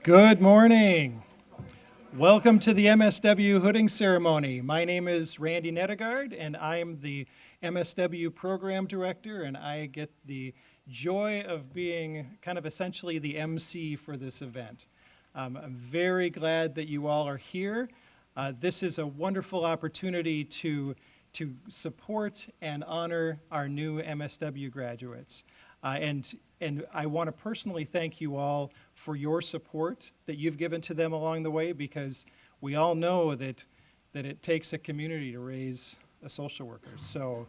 Good morning. Welcome to the MSW hooding ceremony. My name is Randy Nettegard, and I am the MSW program director, and I get the joy of being kind of essentially the MC for this event. I'm very glad that you all are here. This is a wonderful opportunity to support and honor our new MSW graduates. And I want to personally thank you all for your support that you've given to them along the way, because we all know that it takes a community to raise a social worker, so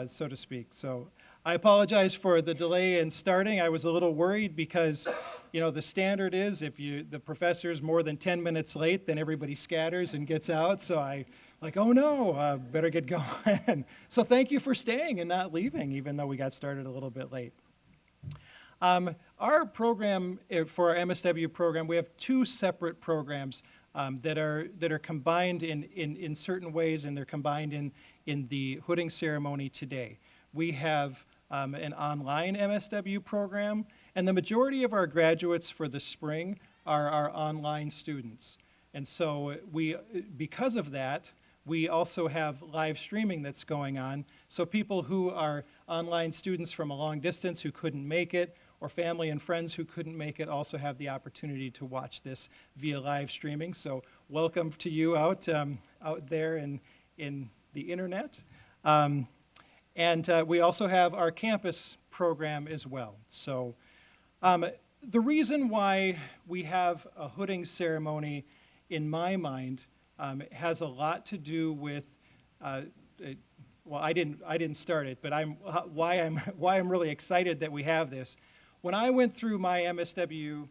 so to speak. So I apologize for the delay in starting. I was a little worried because, you know, the standard is if the professor's more than 10 minutes late, then everybody scatters and gets out. So I like, oh no, better get going. So thank you for staying and not leaving, even though we got started a little bit late. Our program, for our MSW program, we have two separate programs that are combined in certain ways, and they're combined in the hooding ceremony today. We have an online MSW program, and the majority of our graduates for the spring are our online students. And so because of that, we also have live streaming that's going on. So people who are online students from a long distance who couldn't make it, or family and friends who couldn't make it, also have the opportunity to watch this via live streaming. So welcome to you out there in the internet. And we also have our campus program as well. So the reason why we have a hooding ceremony, in my mind, has a lot to do with, well, I didn't start it, but why I'm really excited that we have this. When I went through my MSW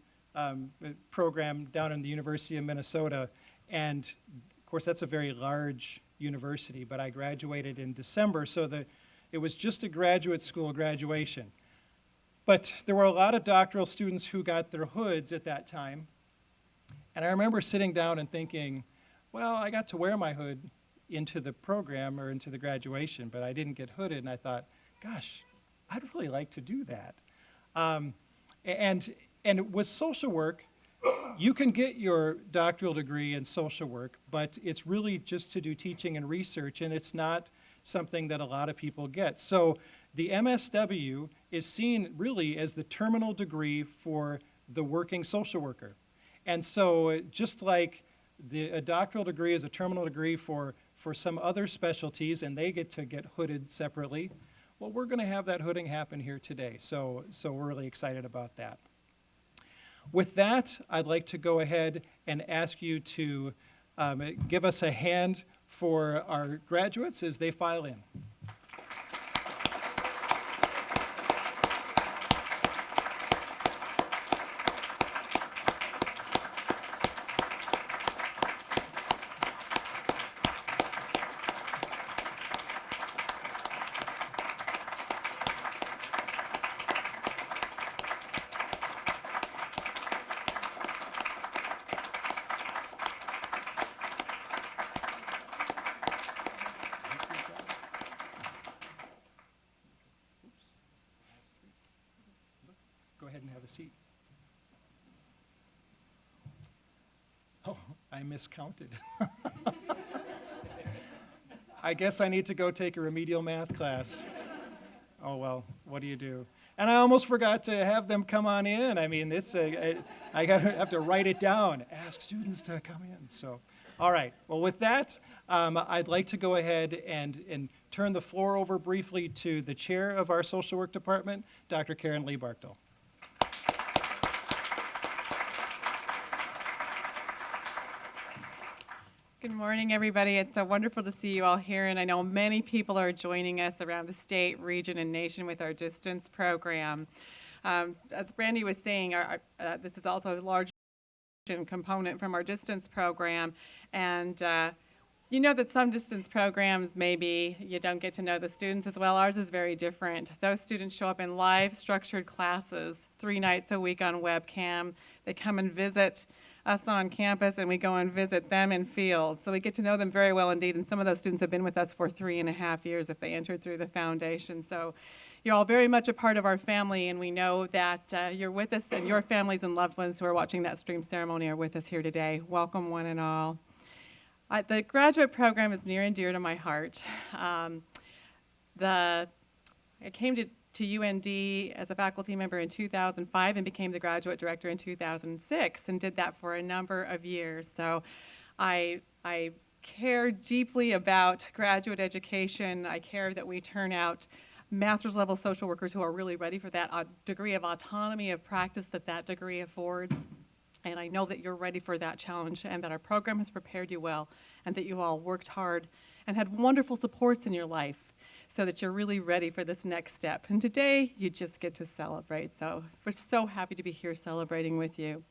program down in the University of Minnesota, and of course that's a very large university, but I graduated in December, so it was just a graduate school graduation. But there were a lot of doctoral students who got their hoods at that time, and I remember sitting down and thinking, well, I got to wear my hood into the program or into the graduation, but I didn't get hooded, and I thought, gosh, I'd really like to do that. And with social work, you can get your doctoral degree in social work, but it's really just to do teaching and research, and it's not something that a lot of people get. So the MSW is seen really as the terminal degree for the working social worker. And so just like a doctoral degree is a terminal degree for some other specialties, and they get to get hooded separately, well, we're going to have that hooding happen here today. So we're really excited about that. With that, I'd like to go ahead and ask you to give us a hand for our graduates as they file in. Go ahead and have a seat. Oh, I miscounted. I guess I need to go take a remedial math class. Oh, well, what do you do? And I almost forgot to have them come on in. I mean, I have to write it down. Ask students to come in. So, all right. Well, with that, I'd like to go ahead and turn the floor over briefly to the chair of our social work department, Dr. Karen Lee Barkdal. Good morning, everybody. It's wonderful to see you all here, and I know many people are joining us around the state, region, and nation with our distance program. As Brandy was saying, this is also a large component from our distance program, and you know that some distance programs, maybe you don't get to know the students as well. Ours is very different. Those students show up in live structured classes 3 nights a week on webcam. They come and visit us on campus, and we go and visit them in field. So we get to know them very well indeed, and some of those students have been with us for 3.5 years if they entered through the foundation. So you're all very much a part of our family, and we know that you're with us, and your families and loved ones who are watching that stream ceremony are with us here today. Welcome, one and all. The graduate program is near and dear to my heart. Um, I came to UND as a faculty member in 2005 and became the graduate director in 2006 and did that for a number of years. So I care deeply about graduate education. I care that we turn out master's level social workers who are really ready for that degree of autonomy of practice that degree affords. And I know that you're ready for that challenge and that our program has prepared you well and that you all worked hard and had wonderful supports in your life so that you're really ready for this next step. And today, you just get to celebrate. So we're so happy to be here celebrating with you.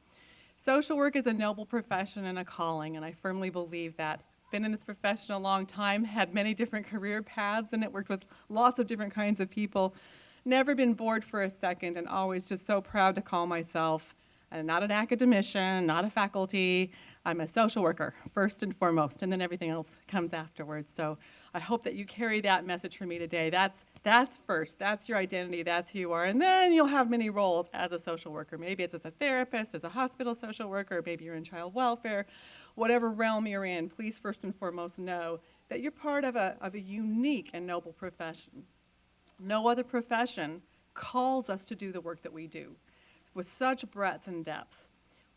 Social work is a noble profession and a calling, and I firmly believe that. Been in this profession a long time, had many different career paths, and it worked with lots of different kinds of people. Never been bored for a second, and always just so proud to call myself not an academician, not a faculty. I'm a social worker, first and foremost, and then everything else comes afterwards. So I hope that you carry that message for me today. That's first. That's your identity. That's who you are. And then you'll have many roles as a social worker. Maybe it's as a therapist, as a hospital social worker, maybe you're in child welfare. Whatever realm you're in, please first and foremost know that you're part of a unique and noble profession. No other profession calls us to do the work that we do with such breadth and depth.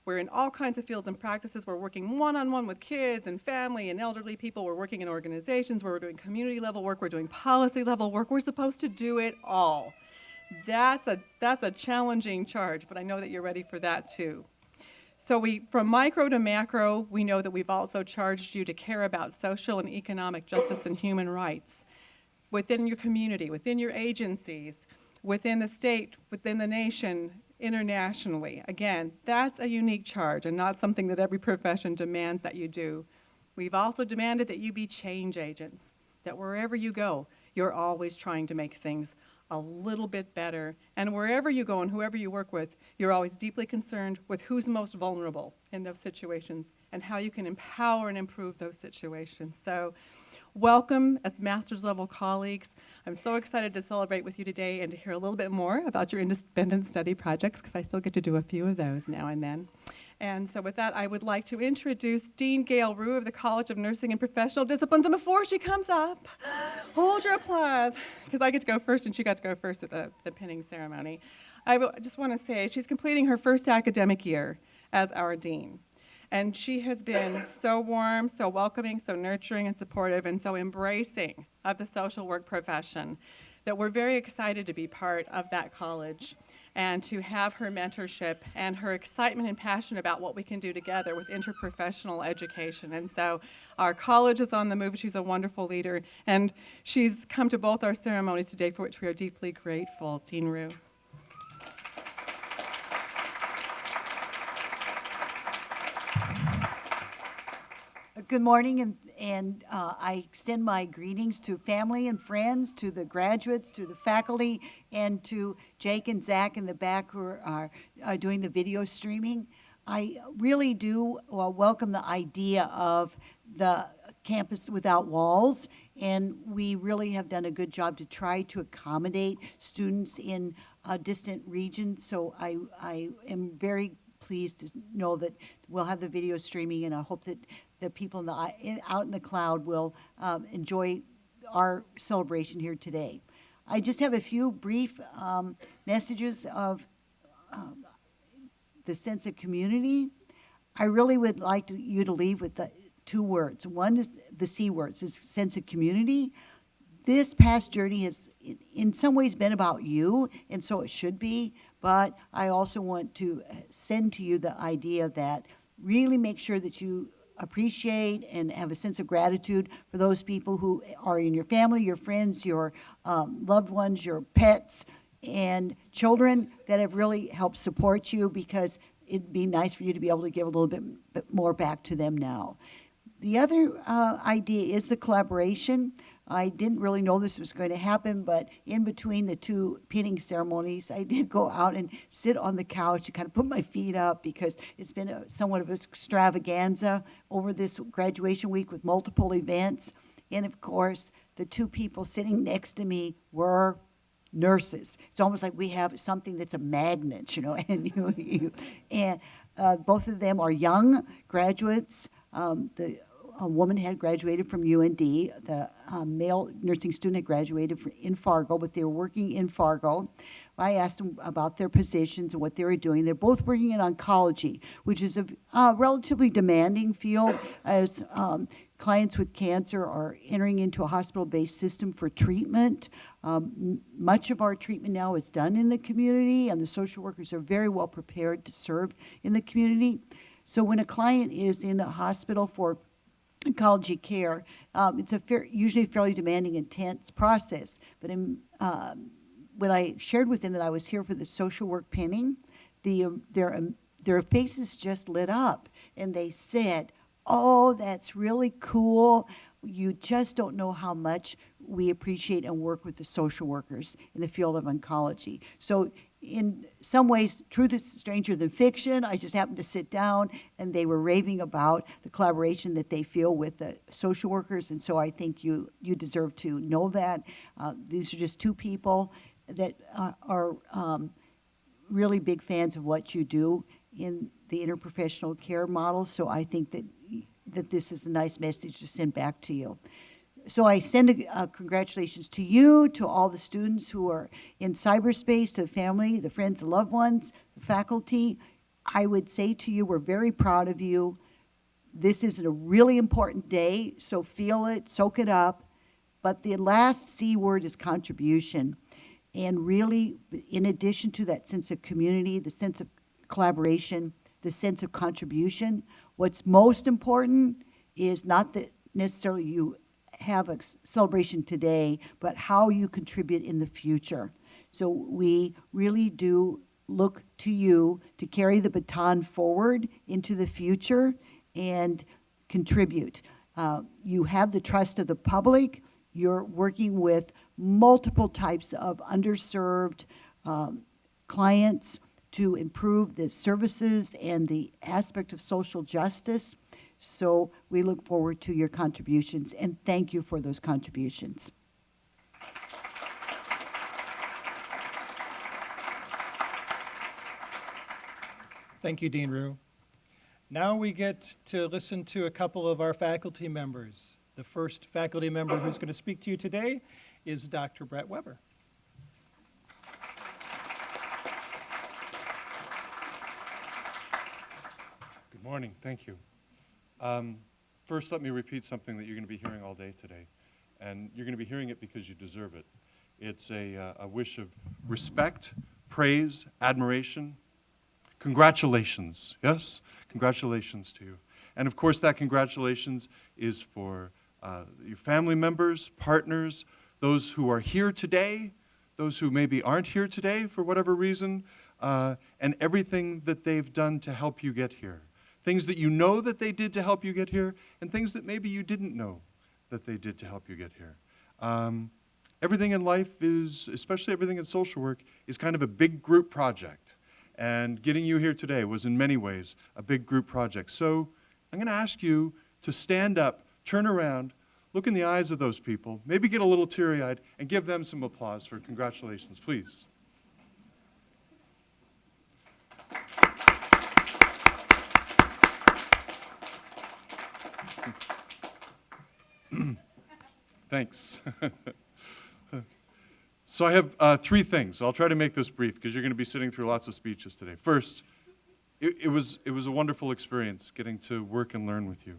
We're in all kinds of fields and practices. We're working one-on-one with kids and family and elderly people. We're working in organizations. We're doing community level work. We're doing policy level work. We're supposed to do it all. That's a challenging charge, but I know that you're ready for that too. So from micro to macro, we know that we've also charged you to care about social and economic justice and human rights within your community, within your agencies, within the state, within the nation, internationally. Again, that's a unique charge and not something that every profession demands that you do. We've also demanded that you be change agents, that wherever you go, you're always trying to make things a little bit better. And wherever you go and whoever you work with, you're always deeply concerned with who's most vulnerable in those situations and how you can empower and improve those situations. So welcome as master's level colleagues. I'm so excited to celebrate with you today and to hear a little bit more about your independent study projects, because I still get to do a few of those now and then. And so with that, I would like to introduce Dean Gail Rue of the College of Nursing and Professional Disciplines. And before she comes up, hold your applause, because I get to go first and she got to go first at the pinning ceremony. I just want to say she's completing her first academic year as our dean. And she has been so warm, so welcoming, so nurturing and supportive, and so embracing of the social work profession that we're very excited to be part of that college and to have her mentorship and her excitement and passion about what we can do together with interprofessional education. And so our college is on the move. She's a wonderful leader, and she's come to both our ceremonies today, for which we are deeply grateful. Dean Rue. Good morning, and I extend my greetings to family and friends, to the graduates, to the faculty, and to Jake and Zach in the back who are doing the video streaming. I really do welcome the idea of the campus without walls, and we really have done a good job to try to accommodate students in distant regions. So I am very pleased to know that we'll have the video streaming, and I hope that the people out in the cloud will enjoy our celebration here today. I just have a few brief messages of the sense of community. I really would like you to leave with the two words. One is the C words, is sense of community. This past journey has in some ways been about you, and so it should be, but I also want to send to you the idea that really make sure that you appreciate and have a sense of gratitude for those people who are in your family, your friends, your loved ones, your pets, and children that have really helped support you, because it'd be nice for you to be able to give a little bit more back to them now. The other idea is the collaboration. I didn't really know this was going to happen, but in between the two pinning ceremonies, I did go out and sit on the couch and kind of put my feet up, because it's been somewhat of an extravaganza over this graduation week with multiple events. And of course, the two people sitting next to me were nurses. It's almost like we have something that's a magnet, and and both of them are young graduates. The a woman had graduated from UND. The male nursing student had graduated in Fargo, but they were working in Fargo. I asked them about their positions and what they were doing. They're both working in oncology, which is a relatively demanding field, as clients with cancer are entering into a hospital-based system for treatment. Much of our treatment now is done in the community, and the social workers are very well prepared to serve in the community. So when a client is in a hospital for oncology care, it's usually a fairly demanding, intense process. But when I shared with them that I was here for the social work pinning, their faces just lit up, and they said, "Oh, that's really cool. You just don't know how much we appreciate and work with the social workers in the field of oncology." So in some ways, truth is stranger than fiction. I just happened to sit down, and they were raving about the collaboration that they feel with the social workers, and so I think you deserve to know that. These are just two people that are really big fans of what you do in the interprofessional care model, so I think that this is a nice message to send back to you. So I send congratulations to you, to all the students who are in cyberspace, to the family, the friends, the loved ones, the faculty. I would say to you, we're very proud of you. This is a really important day, so feel it, soak it up. But the last C word is contribution. And really, in addition to that sense of community, the sense of collaboration, the sense of contribution, what's most important is not that necessarily you have a celebration today, but how you contribute in the future. So we really do look to you to carry the baton forward into the future and contribute. You have the trust of the public. You're working with multiple types of underserved clients to improve the services and the aspect of social justice. So we look forward to your contributions, and thank you for those contributions. Thank you, Dean Rue. Now we get to listen to a couple of our faculty members. The first faculty member who's going to speak to you today is Dr. Brett Weber. Good morning. Thank you. First, let me repeat something that you're going to be hearing all day today. And you're going to be hearing it because you deserve it. It's a wish of respect, praise, admiration. Congratulations. Yes? Congratulations to you. And of course, that congratulations is for your family members, partners, those who are here today, those who maybe aren't here today for whatever reason, and everything that they've done to help you get here. Things that you know that they did to help you get here, and things that maybe you didn't know that they did to help you get here. Everything in life is, especially everything in social work, is kind of a big group project. And getting you here today was in many ways a big group project. So I'm going to ask you to stand up, turn around, look in the eyes of those people, maybe get a little teary-eyed, and give them some applause for congratulations, please. Thanks. So I have three things. I'll try to make this brief because you're going to be sitting through lots of speeches today. First, it was a wonderful experience getting to work and learn with you.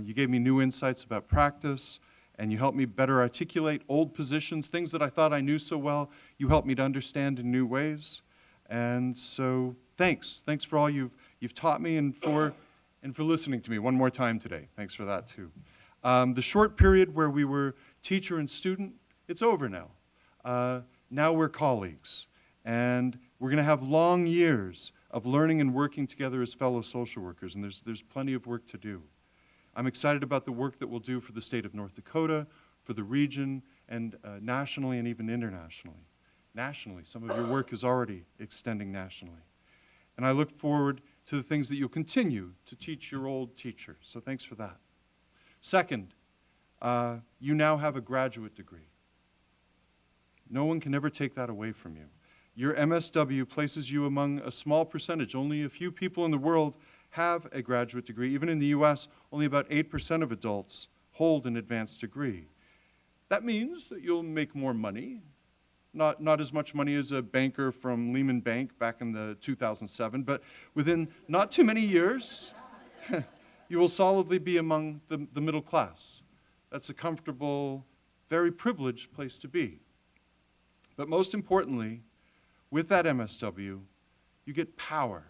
You gave me new insights about practice, and you helped me better articulate old positions, things that I thought I knew so well. You helped me to understand in new ways. And so thanks. Thanks for all you've taught me and for listening to me one more time today. Thanks for that, too. The short period where we were teacher and student, it's over now. Now we're colleagues, and we're going to have long years of learning and working together as fellow social workers, and there's plenty of work to do. I'm excited about the work that we'll do for the state of North Dakota, for the region, and nationally and even internationally. Nationally, some of your work is already extending nationally. And I look forward to the things that you'll continue to teach your old teachers, so thanks for that. Second, you now have a graduate degree. No one can ever take that away from you. Your MSW places you among a small percentage. Only a few people in the world have a graduate degree. Even in the US, only about 8% of adults hold an advanced degree. That means that you'll make more money. Not as much money as a banker from Lehman Bank back in the 2007, but within not too many years, you will solidly be among the middle class. That's a comfortable, very privileged place to be. But most importantly, with that MSW, you get power.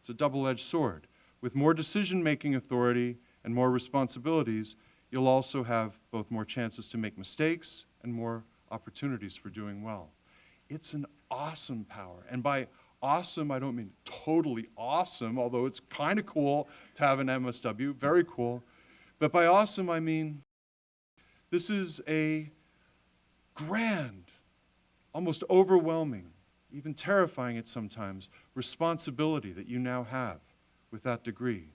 It's a double-edged sword. With more decision-making authority and more responsibilities, you'll also have both more chances to make mistakes and more opportunities for doing well. It's an awesome power. And by awesome, I don't mean totally awesome, although it's kind of cool to have an MSW, very cool. But by awesome, I mean this is a grand, almost overwhelming, even terrifying at sometimes, responsibility that you now have with that degree.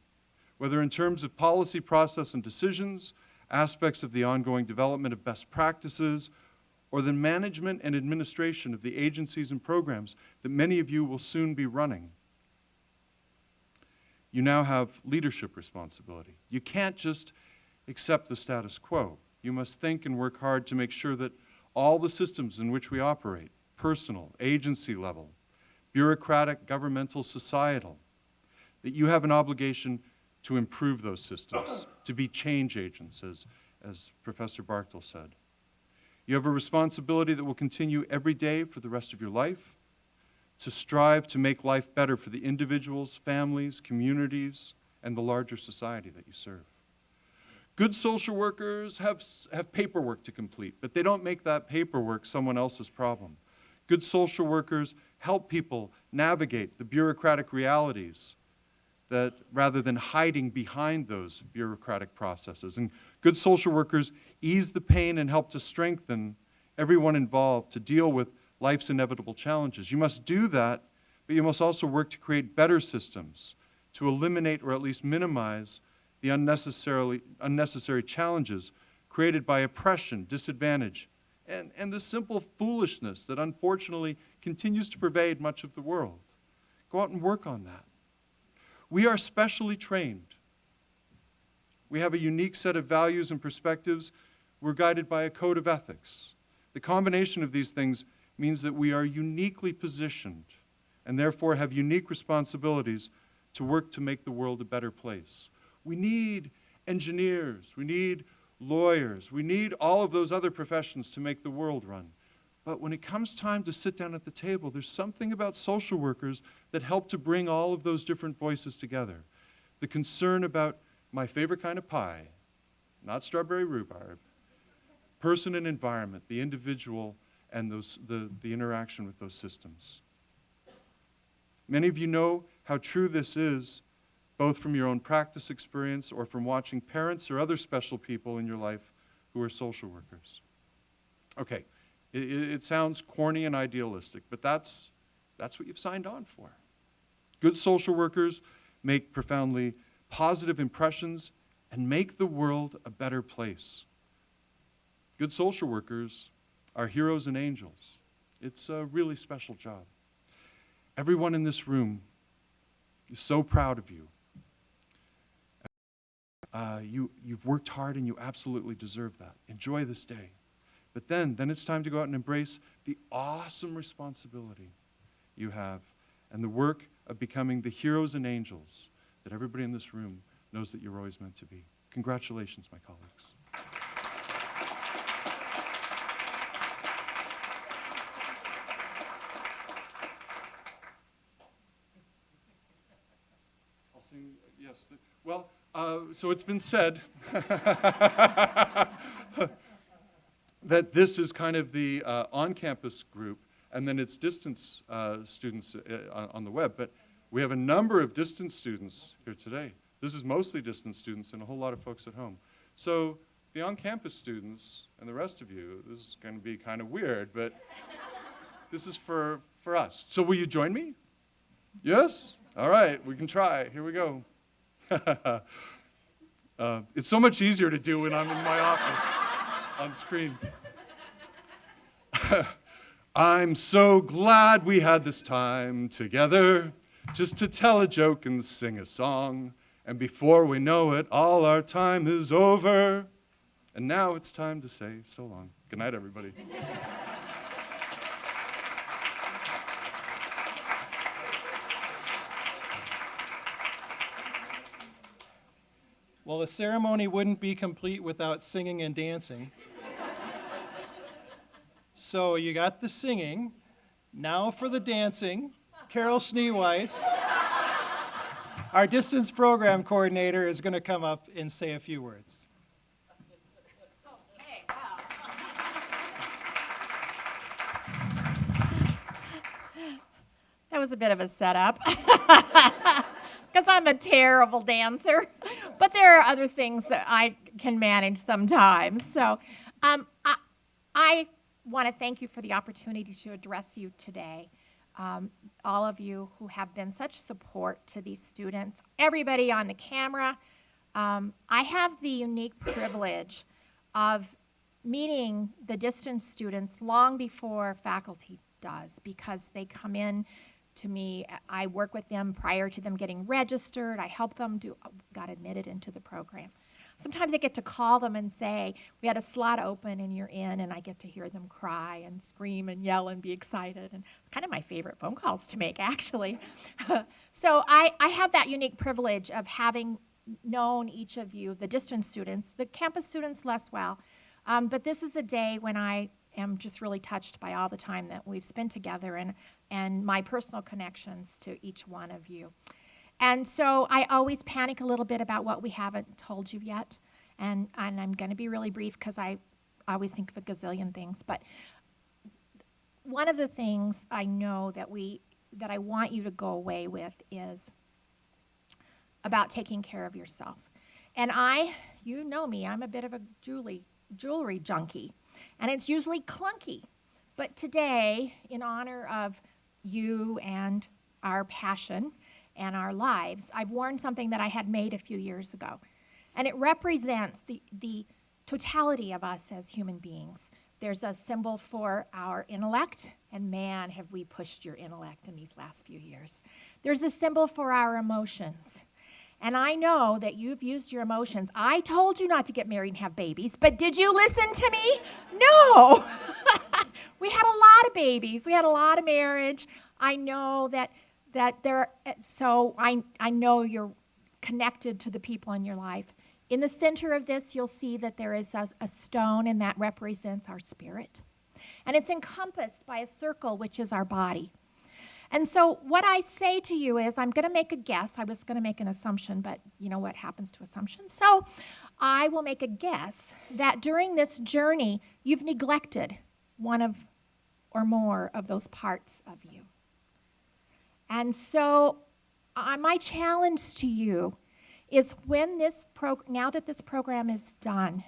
Whether in terms of policy process and decisions, aspects of the ongoing development of best practices, or the management and administration of the agencies and programs that many of you will soon be running. You now have leadership responsibility. You can't just accept the status quo. You must think and work hard to make sure that all the systems in which we operate, personal, agency level, bureaucratic, governmental, societal, that you have an obligation to improve those systems, to be change agents, as Professor Bartel said. You have a responsibility that will continue every day for the rest of your life, to strive to make life better for the individuals, families, communities, and the larger society that you serve. Good social workers have paperwork to complete, but they don't make that paperwork someone else's problem. Good social workers help people navigate the bureaucratic realities that rather than hiding behind those bureaucratic processes. And good social workers ease the pain and help to strengthen everyone involved to deal with life's inevitable challenges. You must do that, but you must also work to create better systems to eliminate or at least minimize the unnecessary challenges created by oppression, disadvantage, and the simple foolishness that unfortunately continues to pervade much of the world. Go out and work on that. We are specially trained. We have a unique set of values and perspectives. We're guided by a code of ethics. The combination of these things means that we are uniquely positioned and therefore have unique responsibilities to work to make the world a better place. We need engineers, we need lawyers, we need all of those other professions to make the world run. But when it comes time to sit down at the table, there's something about social workers that help to bring all of those different voices together. The concern about my favorite kind of pie, not strawberry rhubarb, person and environment, the individual, and the interaction with those systems. Many of you know how true this is, both from your own practice experience or from watching parents or other special people in your life who are social workers. Okay. It sounds corny and idealistic, but that's what you've signed on for. Good social workers make profoundly positive impressions and make the world a better place. Good social workers are heroes and angels. It's a really special job. Everyone in this room is so proud of you. You've worked hard and you absolutely deserve that. Enjoy this day. But then it's time to go out and embrace the awesome responsibility you have and the work of becoming the heroes and angels that everybody in this room knows that you're always meant to be. Congratulations, my colleagues. I'll sing, yes. So it's been said that this is kind of the on-campus group, and then it's distance students on the web. But we have a number of distance students here today. This is mostly distance students and a whole lot of folks at home. So the on-campus students and the rest of you, this is going to be kind of weird, but this is for us. So will you join me? Yes? All right, we can try. Here we go. It's so much easier to do when I'm in my office on screen. I'm so glad we had this time together just to tell a joke and sing a song. And before we know it, all our time is over. And now it's time to say so long. Good night, everybody. Well, the ceremony wouldn't be complete without singing and dancing. So you got the singing. Now for the dancing. Carol Schneeweiss, our distance program coordinator, is going to come up and say a few words. That was a bit of a setup because I'm a terrible dancer, but there are other things that I can manage sometimes. So I want to thank you for the opportunity to address you today. All of you who have been such support to these students, everybody on the camera. I have the unique privilege of meeting the distance students long before faculty does, because they come in to me. I work with them prior to them getting registered. I help them got admitted into the program. Sometimes I get to call them and say, we had a slot open and you're in, and I get to hear them cry and scream and yell and be excited. And kind of my favorite phone calls to make, actually. So I have that unique privilege of having known each of you, the distance students, the campus students less well. But this is a day when I am just really touched by all the time that we've spent together and my personal connections to each one of you. And so I always panic a little bit about what we haven't told you yet. And I'm going to be really brief because I always think of a gazillion things. But one of the things I know that I want you to go away with is about taking care of yourself. And you know me, I'm a bit of a jewelry junkie. And it's usually clunky. But today, in honor of you and our passion and our lives, I've worn something that I had made a few years ago. And it represents the totality of us as human beings. There's a symbol for our intellect, and man, have we pushed your intellect in these last few years. There's a symbol for our emotions. And I know that you've used your emotions. I told you not to get married and have babies, but did you listen to me? No. We had a lot of babies. We had a lot of marriage. I know so I know you're connected to the people in your life. In the center of this, you'll see that there is a stone, and that represents our spirit. And it's encompassed by a circle, which is our body. And so what I say to you is, I'm going to make a guess. I was going to make an assumption, but you know what happens to assumptions. So I will make a guess that during this journey, you've neglected one of or more of those parts of you. And so my challenge to you is now that this program is done,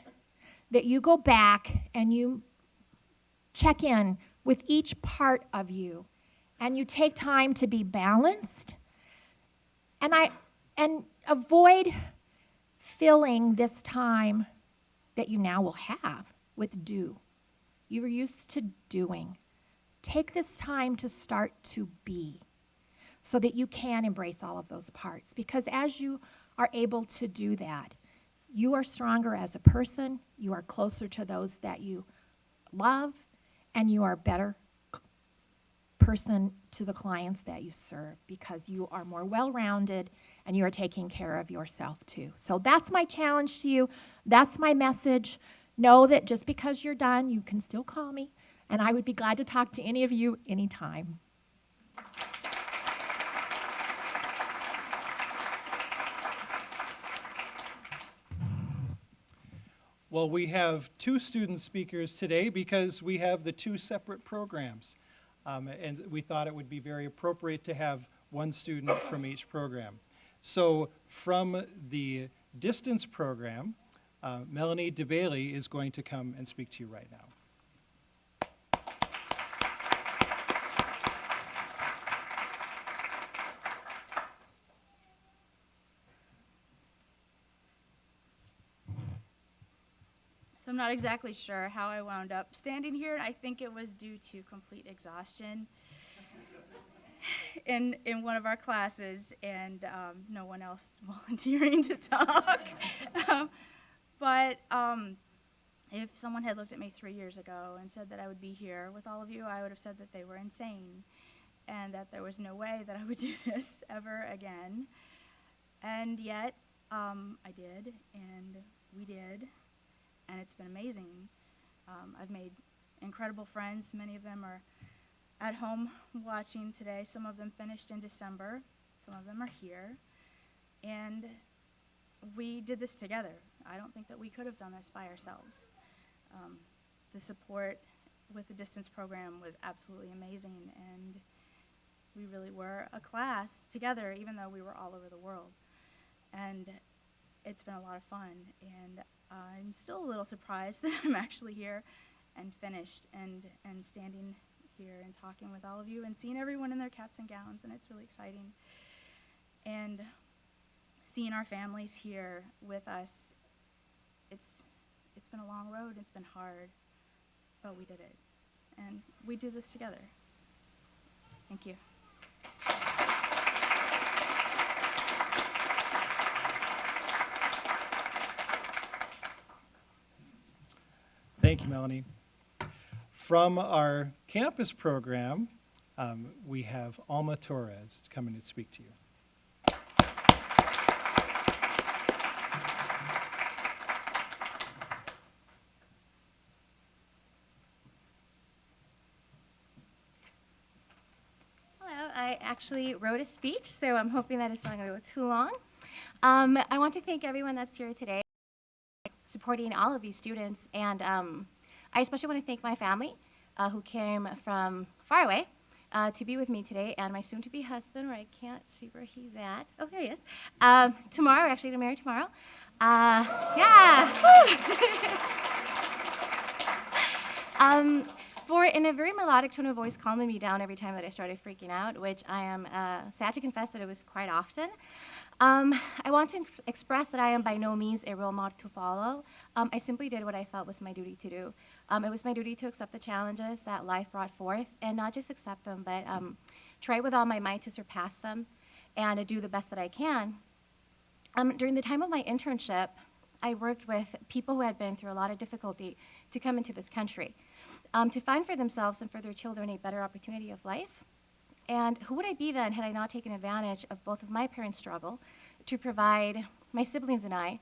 that you go back and you check in with each part of you, and you take time to be balanced, and avoid filling this time that you now will have with do. You were used to doing. Take this time to start to be, so that you can embrace all of those parts. Because as you are able to do that, you are stronger as a person, you are closer to those that you love, and you are a better person to the clients that you serve, because you are more well-rounded and you are taking care of yourself too. So that's my challenge to you. That's my message. Know that just because you're done, you can still call me, and I would be glad to talk to any of you anytime. Well, we have two student speakers today because we have the two separate programs. And we thought it would be very appropriate to have one student from each program. So from the distance program, Melanie DeBailey is going to come and speak to you right now. So I'm not exactly sure how I wound up standing here. I think it was due to complete exhaustion in one of our classes, and no one else volunteering to talk. um, but if someone had looked at me 3 years ago and said that I would be here with all of you, I would have said that they were insane and that there was no way that I would do this ever again. And yet, I did, and we did, and it's been amazing. I've made incredible friends. Many of them are at home watching today. Some of them finished in December. Some of them are here. And we did this together. I don't think that we could have done this by ourselves. The support with the distance program was absolutely amazing, and we really were a class together, even though we were all over the world. And it's been a lot of fun, and I'm still a little surprised that I'm actually here and finished and standing here and talking with all of you and seeing everyone in their caps and gowns, and it's really exciting. And seeing our families here with us, it's been a long road, it's been hard, but we did it. And we do this together. Thank you. Thank you, Melanie. From our campus program, we have Alma Torres coming to speak to you. Hello, I actually wrote a speech, so I'm hoping that it's not going to go too long. I want to thank everyone that's here today supporting all of these students, and I especially want to thank my family who came from far away to be with me today, and my soon-to-be husband, where I can't see where he's at. Oh, there he is. Tomorrow, we're actually going to marry tomorrow. In a very melodic tone of voice, calming me down every time that I started freaking out, which I am sad to confess that it was quite often. I want to express that I am by no means a role model to follow. I simply did what I felt was my duty to do. It was my duty to accept the challenges that life brought forth, and not just accept them, but try with all my might to surpass them and do the best that I can. During the time of my internship, I worked with people who had been through a lot of difficulty to come into this country, to find for themselves and for their children a better opportunity of life. And who would I be then had I not taken advantage of both of my parents' struggle to provide my siblings and I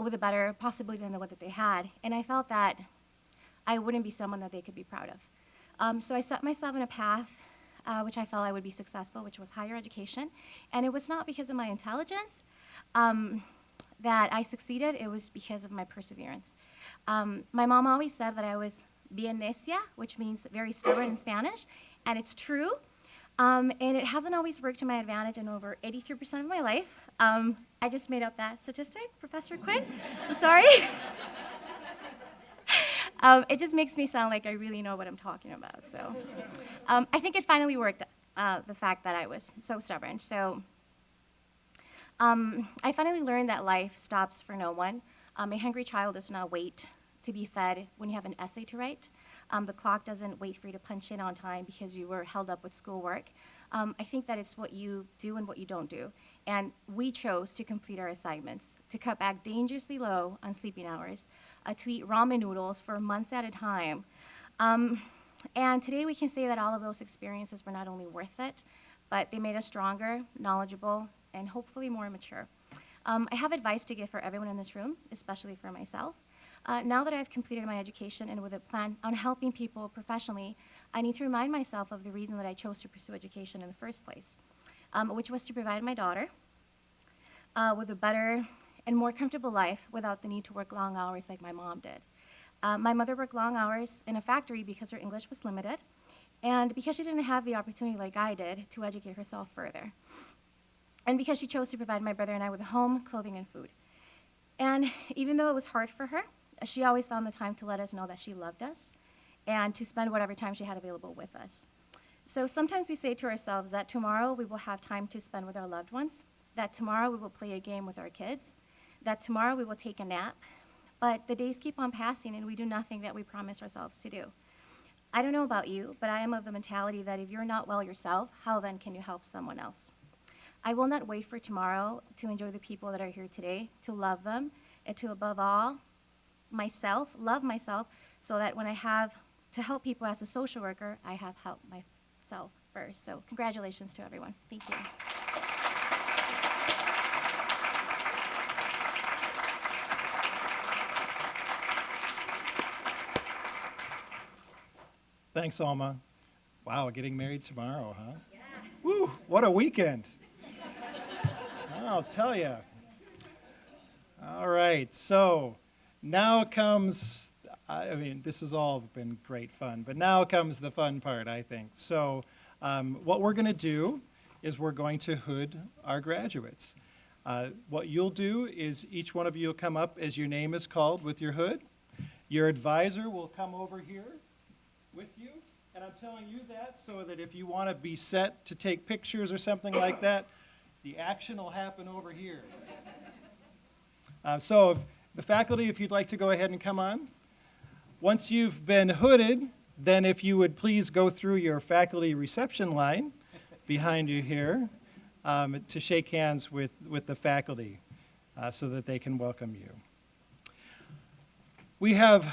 with a better possibility than what that they had? And I felt that I wouldn't be someone that they could be proud of. So I set myself in a path which I felt I would be successful, which was higher education. And it was not because of my intelligence that I succeeded, it was because of my perseverance. My mom always said that I was bien necia, which means very stubborn in Spanish, and it's true. And it hasn't always worked to my advantage in over 83% of my life. I just made up that statistic, Professor Quinn. I'm sorry. It just makes me sound like I really know what I'm talking about. So I think it finally worked, the fact that I was so stubborn. So I finally learned that life stops for no one. A hungry child does not wait to be fed when you have an essay to write. The clock doesn't wait for you to punch in on time because you were held up with schoolwork. I think that it's what you do and what you don't do. And we chose to complete our assignments, to cut back dangerously low on sleeping hours, to eat ramen noodles for months at a time. And today we can say that all of those experiences were not only worth it, but they made us stronger, knowledgeable, and hopefully more mature. I have advice to give for everyone in this room, especially for myself. Now that I've completed my education and with a plan on helping people professionally, I need to remind myself of the reason that I chose to pursue education in the first place, which was to provide my daughter with a better and more comfortable life without the need to work long hours like my mom did. My mother worked long hours in a factory because her English was limited and because she didn't have the opportunity like I did to educate herself further. And because she chose to provide my brother and I with a home, clothing, and food. And even though it was hard for her, she always found the time to let us know that she loved us and to spend whatever time she had available with us. So sometimes we say to ourselves that tomorrow we will have time to spend with our loved ones, that tomorrow we will play a game with our kids, that tomorrow we will take a nap, But the days keep on passing and we do nothing that we promised ourselves to do. I don't know about you, but I am of the mentality that if you're not well yourself, how then can you help someone else? I will not wait for tomorrow to enjoy the people that are here today, to love them, and to above all, love myself, so that when I have to help people as a social worker, I have helped myself first. So congratulations to everyone. Thank you. Thanks, Alma. Wow, getting married tomorrow, huh? Yeah. Woo, what a weekend. I'll tell you. All right, so now comes, I mean, this has all been great fun, but now comes the fun part, I think. So what we're going to do is we're going to hood our graduates. What you'll do is each one of you will come up as your name is called with your hood. Your advisor will come over here with you, and I'm telling you that so that if you want to be set to take pictures or something like that, the action will happen over here. So the faculty, if you'd like to go ahead and come on. Once you've been hooded, then if you would please go through your faculty reception line behind you here to shake hands with the faculty so that they can welcome you. We have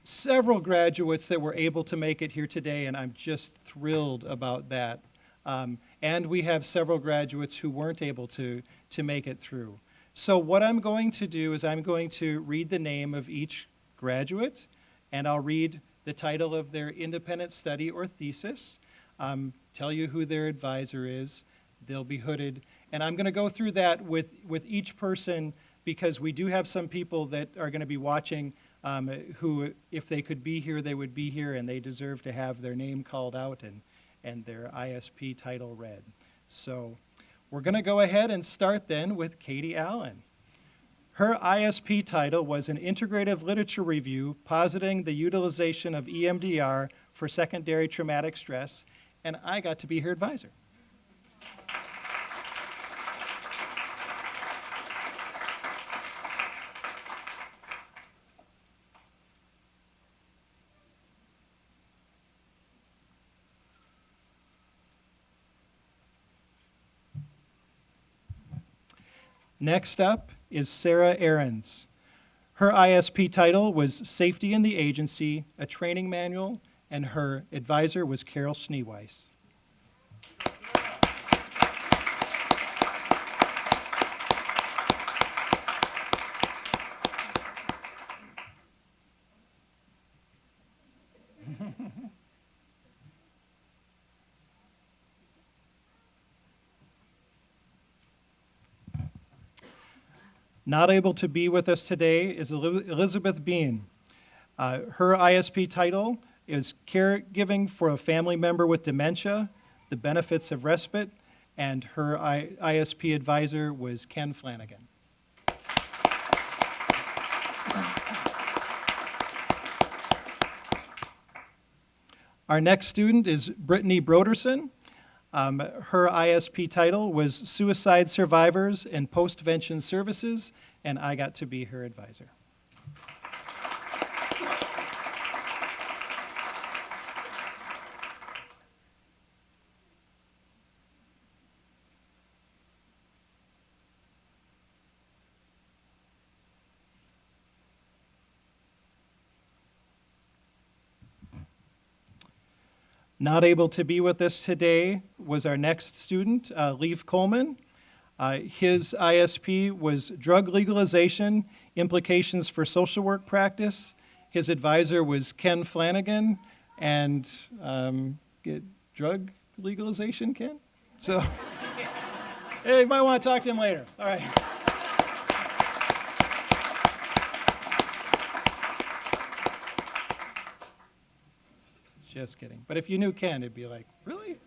several graduates that were able to make it here today, and I'm just thrilled about that. And we have several graduates who weren't able to make it through. So what I'm going to do is I'm going to read the name of each graduate, and I'll read the title of their independent study or thesis, tell you who their advisor is, they'll be hooded, and I'm going to go through that with each person because we do have some people that are going to be watching who, if they could be here, they would be here, and they deserve to have their name called out and their ISP title read. So we're going to go ahead and start then with Katie Allen. Her ISP title was an integrative literature review positing the utilization of EMDR for secondary traumatic stress, and I got to be her advisor. Next up is Sarah Ahrens. Her ISP title was Safety in the Agency, a Training Manual, and her advisor was Carol Schneeweiss. Not able to be with us today is Elizabeth Bean. Her ISP title is Caregiving for a Family Member with Dementia, the Benefits of Respite, and her ISP advisor was Ken Flanagan. Our next student is Brittany Broderson. Her ISP title was Suicide Survivors and Postvention Services, and I got to be her advisor. Not able to be with us today was our next student, Leif Coleman. His ISP was Drug Legalization, Implications for Social Work Practice. His advisor was Ken Flanagan, and drug legalization, Ken? So, hey, you might want to talk to him later. All right. Just kidding. But if you knew Ken, it'd be like, really?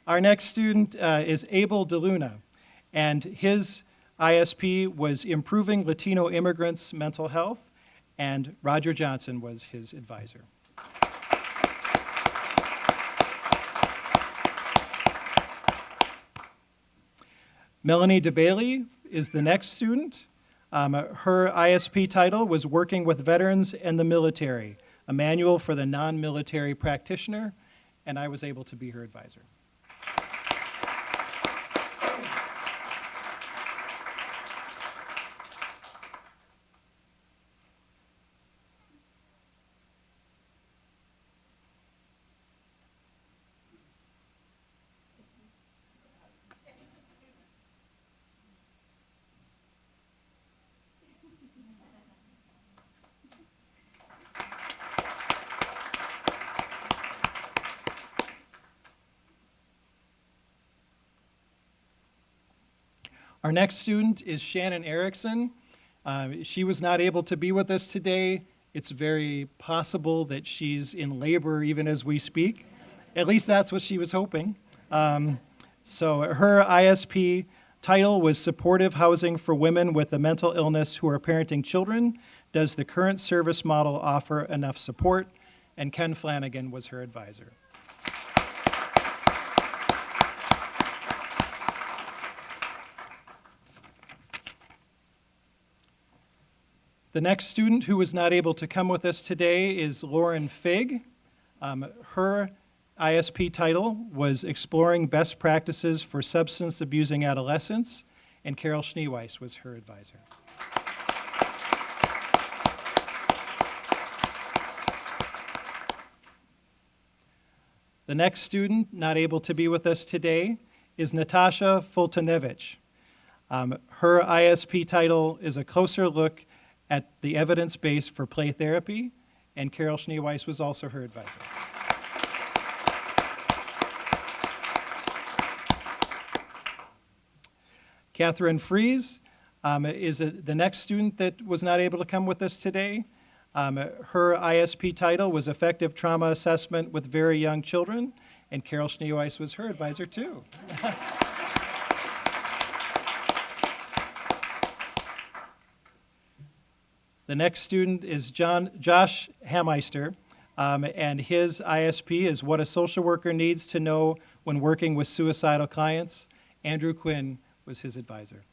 Our next student is Abel DeLuna, and his ISP was Improving Latino Immigrants' Mental Health, and Roger Johnson was his advisor. Melanie DeBailey is the next student. Her ISP title was Working with Veterans and the Military, a manual for the non-military practitioner, and I was able to be her advisor. Our next student is Shannon Erickson. She was not able to be with us today. It's very possible that she's in labor even as we speak. At least that's what she was hoping. So her ISP title was Supportive Housing for Women with a Mental Illness Who Are Parenting Children. Does the current service model offer enough support? And Ken Flanagan was her advisor. The next student who was not able to come with us today is Lauren Fig. Her ISP title was Exploring Best Practices for Substance Abusing Adolescents, and Carol Schneeweiss was her advisor. The next student not able to be with us today is Natasha Fultonevich. Her ISP title is A Closer Look at the Evidence Base for Play Therapy, and Carol Schneeweiss was also her advisor. Catherine Fries is the next student that was not able to come with us today. Her ISP title was Effective Trauma Assessment with Very Young Children, and Carol Schneeweiss was her advisor too. The next student is Josh Hammeister, and his ISP is What a Social Worker Needs to Know When Working with Suicidal Clients. Andrew Quinn was his advisor.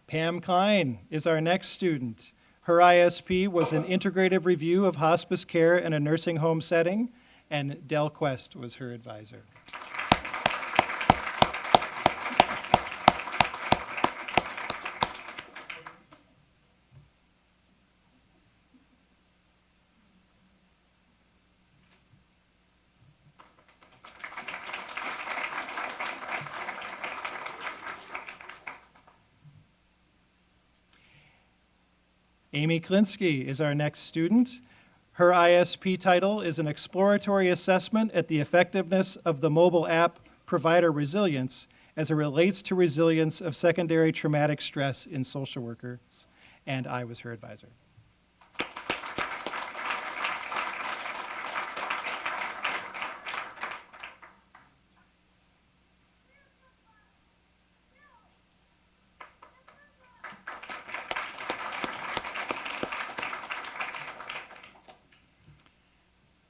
Pam Klein is our next student. Her ISP was an integrative review of hospice care in a nursing home setting, and Del Quest was her advisor. Amy Klinsky is our next student. Her ISP title is an exploratory assessment at the effectiveness of the mobile app Provider Resilience as it relates to resilience of secondary traumatic stress in social workers, and I was her advisor.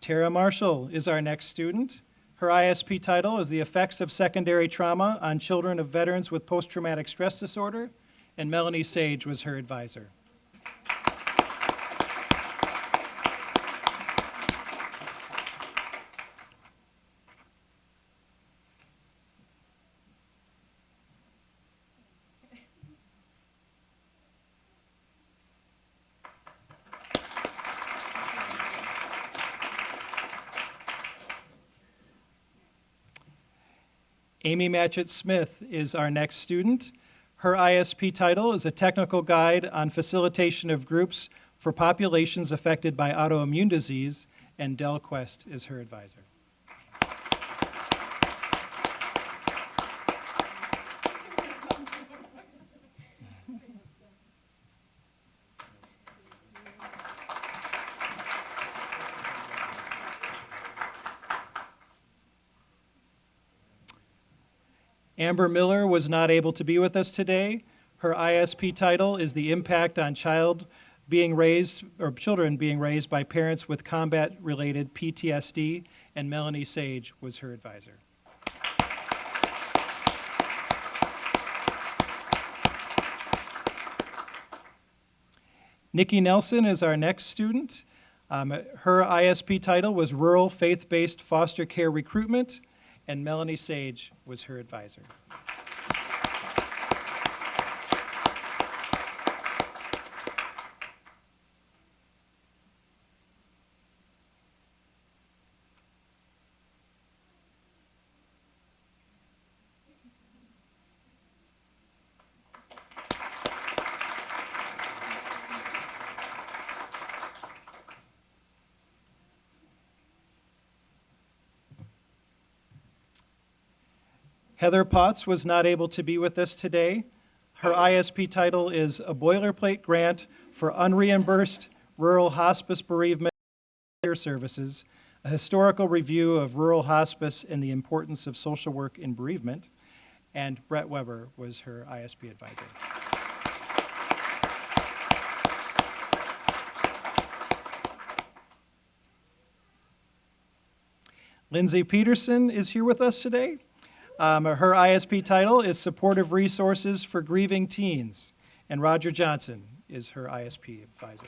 Tara Marshall is our next student. Her ISP title is The Effects of Secondary Trauma on Children of Veterans with Post-Traumatic Stress Disorder, and Melanie Sage was her advisor. Amy Matchett Smith is our next student. Her ISP title is A Technical Guide on Facilitation of Groups for Populations Affected by Autoimmune Disease, and Del Quest is her advisor. Amber Miller was not able to be with us today. Her ISP title is The Impact on Children being raised by parents with combat-related PTSD, and Melanie Sage was her advisor. Nikki Nelson is our next student. Her ISP title was Rural Faith-Based Foster Care Recruitment, and Melanie Sage was her advisor. Heather Potts was not able to be with us today. Her ISP title is a boilerplate grant for unreimbursed rural hospice bereavement care services, a historical review of rural hospice and the importance of social work in bereavement, and Brett Weber was her ISP advisor. Lindsay Peterson is here with us today. Her ISP title is Supportive Resources for Grieving Teens, and Roger Johnson is her ISP advisor.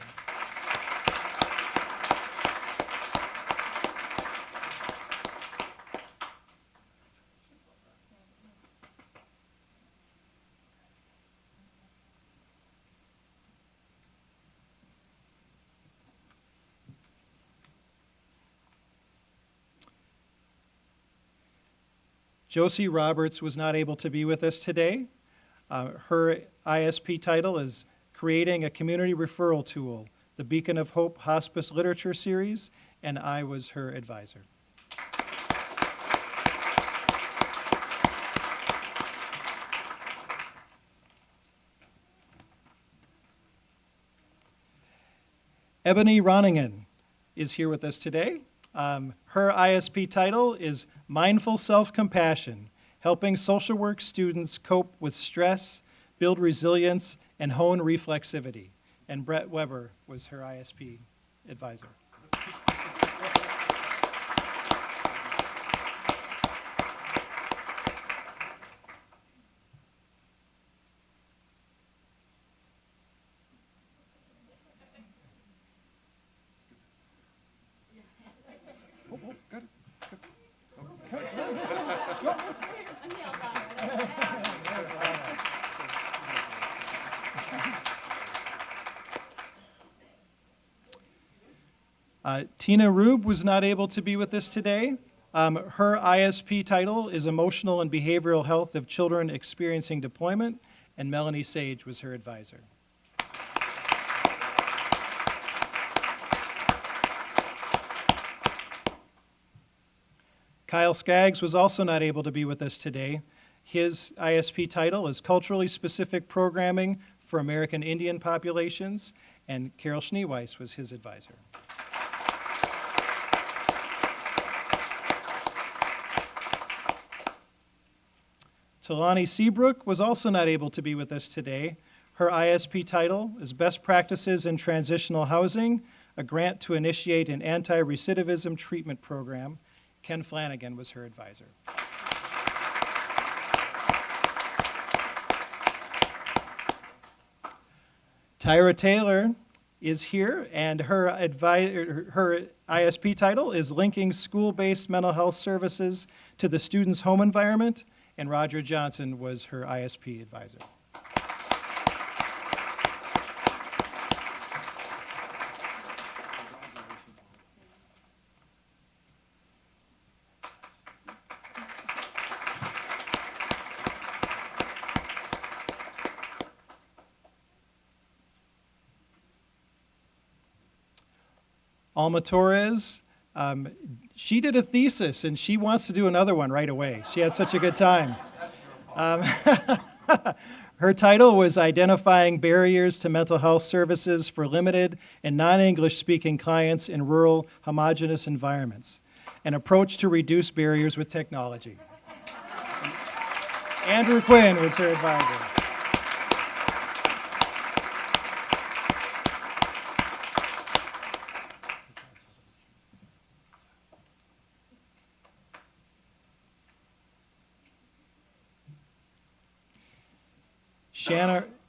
Josie Roberts was not able to be with us today. Her ISP title is Creating a Community Referral Tool, the Beacon of Hope Hospice Literature Series, and I was her advisor. Ebony Roningen is here with us today. Her ISP title is Mindful Self-Compassion, helping social work students cope with stress, build resilience, and hone reflexivity. And Brett Weber was her ISP advisor. Good. Tina Rube was not able to be with us today. Her ISP title is Emotional and Behavioral Health of Children Experiencing Deployment, and Melanie Sage was her advisor. Kyle Skaggs was also not able to be with us today. His ISP title is Culturally Specific Programming for American Indian Populations, and Carol Schneeweiss was his advisor. Talani Seabrook was also not able to be with us today. Her ISP title is Best Practices in Transitional Housing, a grant to initiate an anti-recidivism treatment program. Ken Flanagan was her advisor. Tyra Taylor is here, and her ISP title is Linking School-Based Mental Health Services to the Student's Home Environment, and Roger Johnson was her ISP advisor. Alma Torres, she did a thesis and she wants to do another one right away. She had such a good time. Her title was Identifying Barriers to Mental Health Services for Limited and Non-English Speaking Clients in Rural Homogeneous Environments, an approach to reduce barriers with technology. Andrew Quinn was her advisor.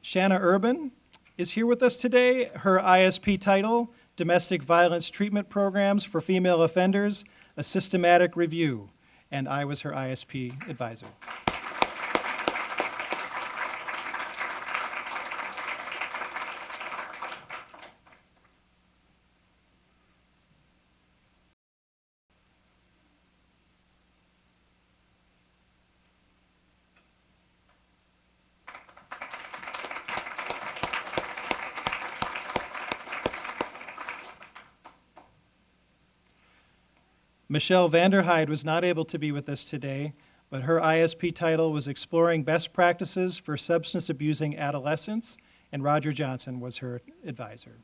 Shanna Urban is here with us today. Her ISP title, Domestic Violence Treatment Programs for Female Offenders, a Systematic Review, and I was her ISP advisor. Michelle Vanderhyde was not able to be with us today, but her ISP title was Exploring Best Practices for Substance Abusing Adolescents, and Roger Johnson was her advisor.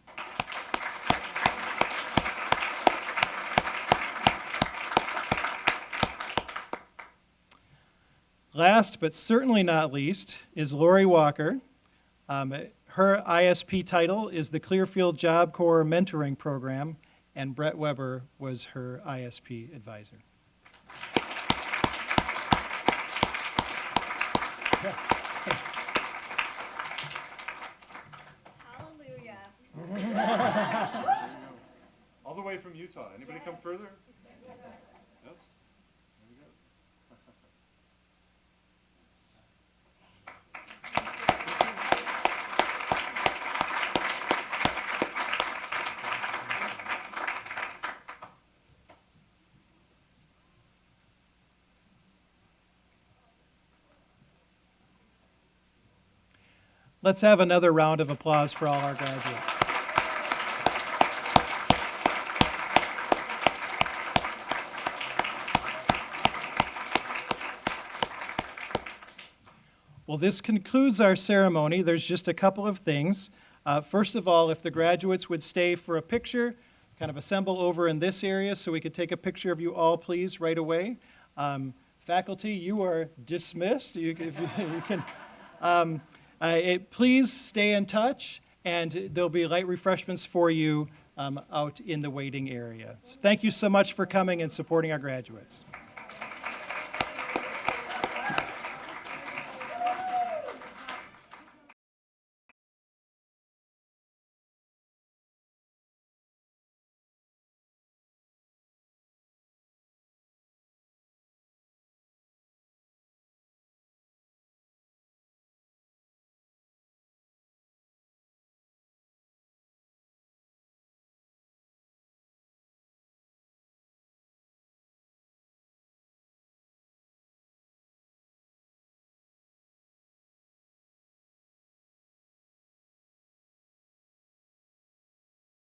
Last but certainly not least is Lori Walker. Her ISP title is the Clearfield Job Corps Mentoring Program, and Brett Weber was her ISP advisor. Hallelujah. All the way from Utah. Anybody come further? Yes? There we go. Let's have another round of applause for all our graduates. Well, this concludes our ceremony. There's just a couple of things. First of all, if the graduates would stay for a picture, kind of assemble over in this area so we could take a picture of you all, please, right away. Faculty, you are dismissed. You can, please stay in touch, and there'll be light refreshments for you out in the waiting area. So thank you so much for coming and supporting our graduates.